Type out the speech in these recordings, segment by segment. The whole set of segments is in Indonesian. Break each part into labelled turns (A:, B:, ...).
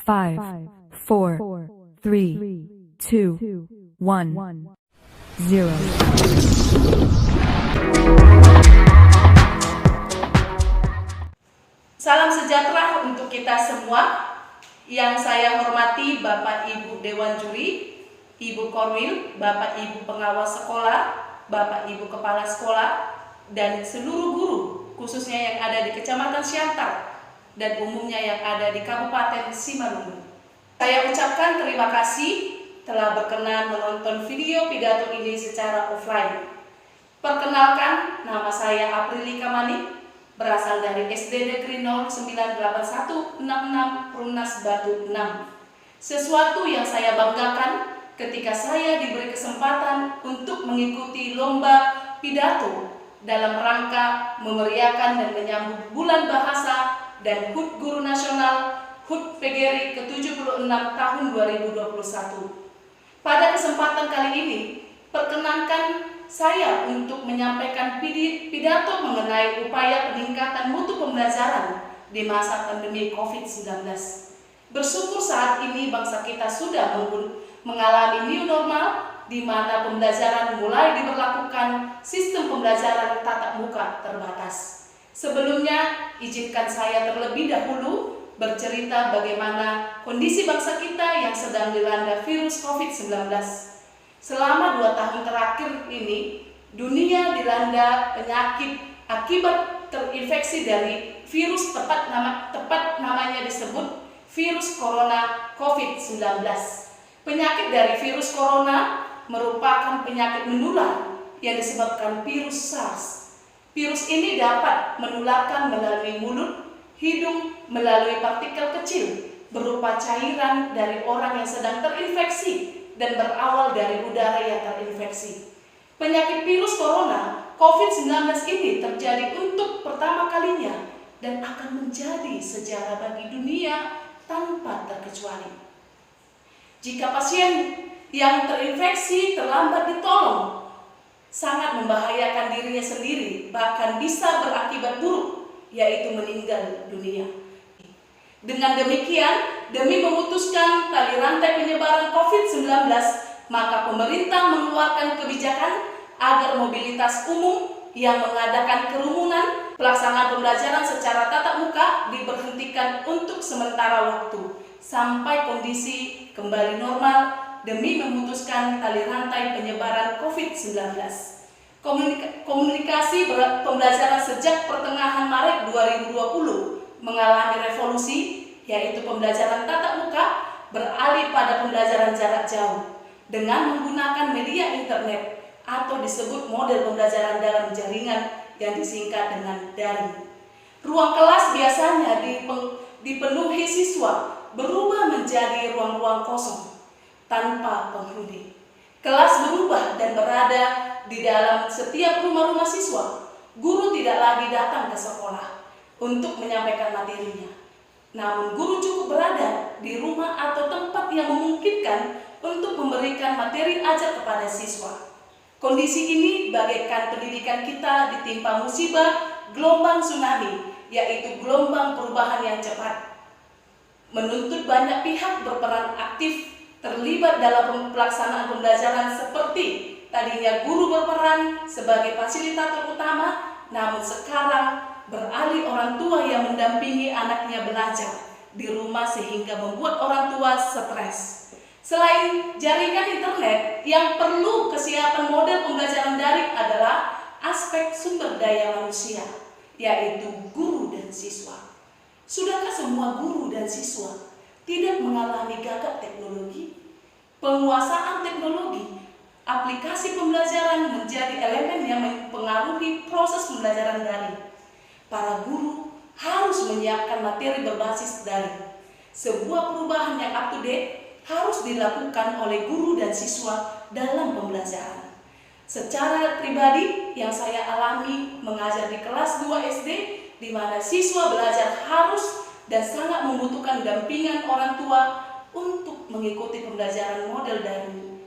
A: 5, 4, 3, 2, 1, 0.
B: Salam sejahtera untuk kita semua. Yang saya hormati Bapak Ibu Dewan Juri, Ibu Korwil, Bapak Ibu pengawas sekolah, Bapak Ibu kepala sekolah, dan seluruh guru, khususnya yang ada di Kecamatan Siantar dan umumnya yang ada di Kabupaten Simalungun. Saya ucapkan terima kasih telah berkenan menonton video pidato ini secara offline. Perkenalkan, nama saya Aprilika Manik, berasal dari SD Negeri 098166 Perumnas Batu 6. Sesuatu yang saya banggakan ketika saya diberi kesempatan untuk mengikuti lomba pidato dalam rangka memeriahkan dan menyambut Bulan Bahasa dan HUT Guru Nasional HUT PGRI ke-76 tahun 2021. Pada kesempatan kali ini, perkenankan saya untuk menyampaikan pidato mengenai upaya peningkatan mutu pembelajaran di masa pandemi COVID-19. Bersyukur saat ini bangsa kita sudah mengalami new normal, di mana pembelajaran mulai diberlakukan sistem pembelajaran tatap muka terbatas. Sebelumnya, izinkan saya terlebih dahulu bercerita bagaimana kondisi bangsa kita yang sedang dilanda virus COVID-19. Selama 2 tahun terakhir ini, dunia dilanda penyakit akibat terinfeksi dari virus tepat namanya disebut virus corona COVID-19. Penyakit dari virus corona merupakan penyakit menular yang disebabkan virus SARS. Virus ini dapat menularkan melalui mulut, hidung, melalui partikel kecil berupa cairan dari orang yang sedang terinfeksi dan berawal dari udara yang terinfeksi. Penyakit virus corona COVID-19 ini terjadi untuk pertama kalinya dan akan menjadi sejarah bagi dunia tanpa terkecuali. Jika pasien yang terinfeksi terlambat ditolong, sangat membahayakan dirinya sendiri, bahkan bisa berakibat buruk, yaitu meninggal dunia. Dengan demikian, demi memutuskan tali rantai penyebaran COVID-19, maka pemerintah mengeluarkan kebijakan agar mobilitas umum yang mengadakan kerumunan, pelaksanaan pembelajaran secara tatap muka diberhentikan untuk sementara waktu, sampai kondisi kembali normal demi memutuskan tali rantai penyebaran COVID-19. Komunikasi pembelajaran sejak pertengahan Maret 2020 mengalami revolusi, yaitu pembelajaran tatap muka beralih pada pembelajaran jarak jauh dengan menggunakan media internet atau disebut model pembelajaran dalam jaringan yang disingkat dengan daring. Ruang kelas biasanya dipenuhi siswa berubah menjadi ruang-ruang kosong tanpa penghuni. Kelas berubah dan berada di dalam setiap rumah-rumah siswa. Guru tidak lagi datang ke sekolah untuk menyampaikan materinya. Namun guru cukup berada di rumah atau tempat yang memungkinkan untuk memberikan materi ajar kepada siswa. Kondisi ini bagaikan pendidikan kita ditimpa musibah gelombang tsunami, yaitu gelombang perubahan yang cepat. Menuntut banyak pihak berperan aktif terlibat dalam pelaksanaan pembelajaran, seperti tadinya guru berperan sebagai fasilitator utama, namun sekarang beralih orang tua yang mendampingi anaknya belajar di rumah sehingga membuat orang tua stres. Selain jaringan internet, yang perlu kesiapan model pembelajaran daring adalah aspek sumber daya manusia, yaitu guru dan siswa. Sudahkah semua guru dan siswa tidak mengalami gagap teknologi? Penguasaan teknologi, aplikasi pembelajaran menjadi elemen yang mempengaruhi proses pembelajaran daring. Para guru harus menyiapkan materi berbasis daring. Sebuah perubahan yang up to date harus dilakukan oleh guru dan siswa dalam pembelajaran. Secara pribadi yang saya alami mengajar di kelas 2 SD, di mana siswa belajar harus dan sangat membutuhkan dampingan orang tua untuk mengikuti pembelajaran model daring.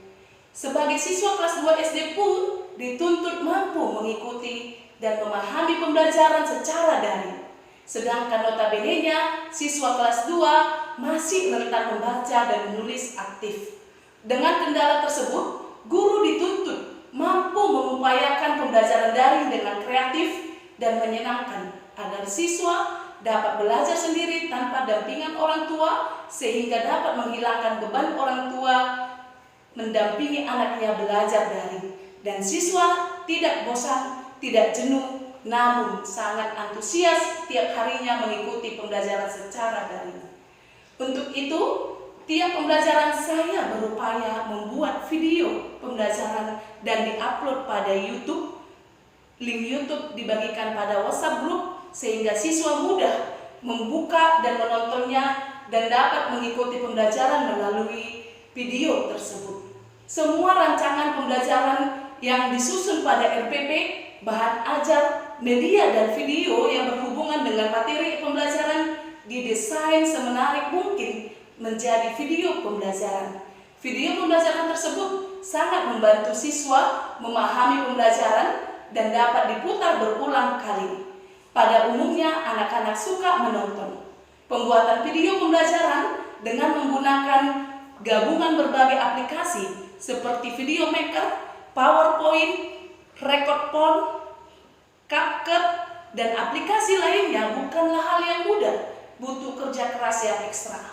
B: Sebagai siswa kelas 2 SD pun dituntut mampu mengikuti dan memahami pembelajaran secara daring. Sedangkan notabene-nya siswa kelas 2 masih rentan membaca dan menulis aktif. Dengan kendala tersebut, guru dituntut mampu mengupayakan pembelajaran daring dengan kreatif dan menyenangkan agar siswa dapat belajar sendiri tanpa dampingan orang tua sehingga dapat menghilangkan beban orang tua mendampingi anaknya belajar daring. Dan siswa tidak bosan, tidak jenuh, namun sangat antusias tiap harinya mengikuti pembelajaran secara daring. Untuk itu, tiap pembelajaran saya berupaya membuat video pembelajaran dan diupload pada YouTube. Link YouTube dibagikan pada WhatsApp group sehingga siswa mudah membuka dan menontonnya dan dapat mengikuti pembelajaran melalui video tersebut. Semua rancangan pembelajaran yang disusun pada RPP, bahan ajar, media dan video yang berhubungan dengan materi pembelajaran didesain semenarik mungkin menjadi video pembelajaran. Video pembelajaran tersebut sangat membantu siswa memahami pembelajaran dan dapat diputar berulang kali. Pada umumnya anak-anak suka menonton. Pembuatan video pembelajaran dengan menggunakan gabungan berbagai aplikasi seperti Video Maker, PowerPoint, Recordpon, CapCut, dan aplikasi lainnya bukanlah hal yang mudah, butuh kerja keras yang ekstra.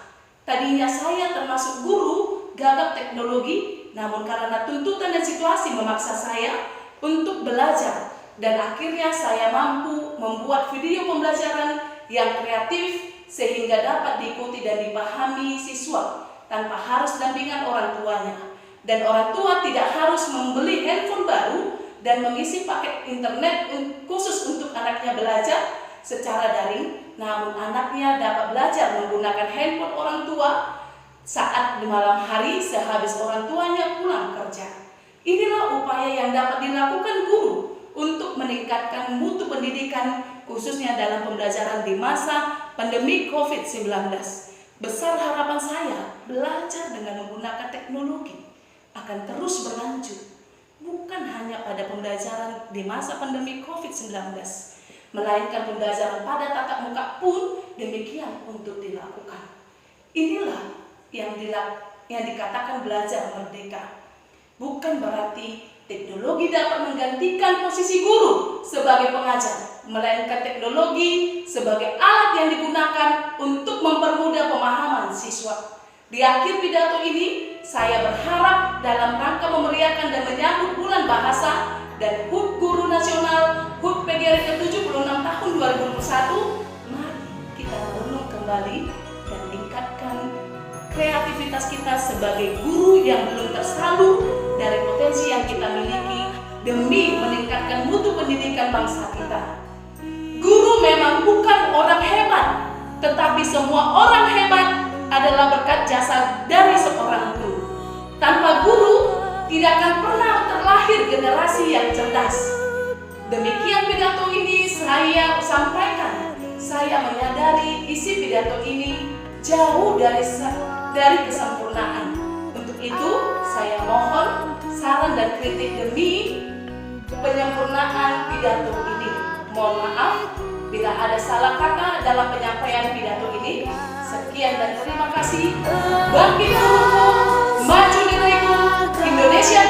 B: Tadinya saya termasuk guru gagap teknologi, namun karena tuntutan dan situasi memaksa saya untuk belajar, dan akhirnya saya mampu membuat video pembelajaran yang kreatif sehingga dapat diikuti dan dipahami siswa tanpa harus dampingan orang tuanya. Dan orang tua tidak harus membeli handphone baru dan mengisi paket internet khusus untuk anaknya belajar secara daring, namun anaknya dapat belajar menggunakan handphone orang tua saat di malam hari sehabis orang tuanya pulang kerja. Inilah upaya yang dapat dilakukan guru untuk meningkatkan mutu pendidikan khususnya dalam pembelajaran di masa pandemi COVID-19. Besar harapan saya belajar dengan menggunakan teknologi akan terus berlanjut, bukan hanya pada pembelajaran di masa pandemi COVID-19, melainkan pembelajaran pada tatap muka pun demikian untuk dilakukan. Inilah yang dikatakan belajar merdeka. Bukan berarti teknologi dapat menggantikan posisi guru sebagai pengajar, melainkan teknologi sebagai alat yang digunakan untuk mempermudah pemahaman siswa. Di akhir pidato ini, saya berharap dalam rangka memeriahkan dan menyambut Bulan Bahasa dan HUT Guru Nasional HUT PGRI ke-76 tahun 2021, mari kita merenung kembali dan tingkatkan kreativitas kita sebagai guru yang belum tersalur dari potensi yang kita miliki demi meningkatkan mutu pendidikan bangsa kita. Guru memang bukan orang hebat, tetapi semua orang hebat adalah berkat jasa dari seorang guru. Tanpa guru, tidak akan pernah terlahir generasi yang cerdas. Demikian pidato ini saya sampaikan. Saya menyadari isi pidato ini jauh dari kesempurnaan. Untuk itu, saya mohon saran dan kritik demi penyempurnaan pidato ini. Mohon maaf bila ada salah kata dalam penyampaian pidato ini. Sekian dan terima kasih. Bangkit guruku, maju diriku, Indonesia